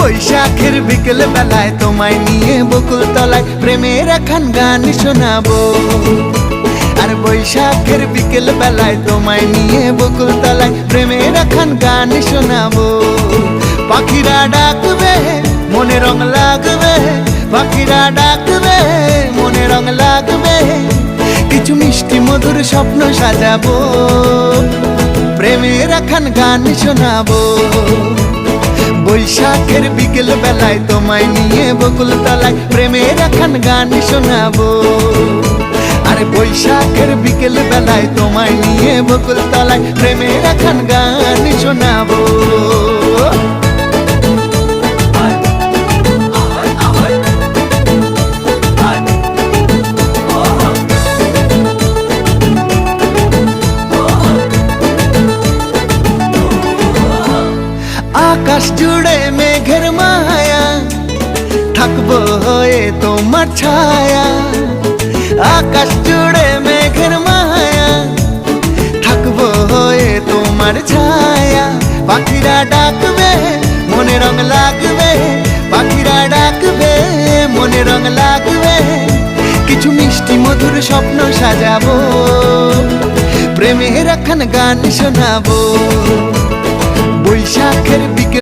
বৈশাখের বিকেল বেলায় তোমায় নিয়ে বকুল তলায় প্রেমের একখান গান শোনাবো। আর বৈশাখের বিকেল বেলায় তোমায় নিয়ে বকুল তলায় প্রেমের একখান গান শোনাবো। পাখিরা ডাকবে মনে রং লাগবে, পাখিরা ডাকবে মনে রং লাগবে, কিছু মিষ্টি মধুর স্বপ্ন সাজাবো, প্রেমের একখান গান শোনাবো। বৈশাখের বিকেল বেলায় তোমায় নিয়ে বকুল তলায় প্রেমের একখান গান শোনাবো। আরে বৈশাখের বিকেল বেলায় তোমায় নিয়ে বকুল তলায় প্রেমের একখান গান শোনাবো। আকাশ জুড়ে মেঘের মায়া, থাকবো হয়ে তোমার ছায়া। আকাশ জুড়ে মেঘের মায়া, থাকবো হয়ে তোমার ছায়া। পাখিরা ডাকবে মনে রং লাগবে, পাখিরা ডাকবে মনে রং লাগবে, কিছু মিষ্টি মধুর স্বপ্ন সাজাবো, প্রেমের একখান গান শোনাবো। বৈশাখের বিকেল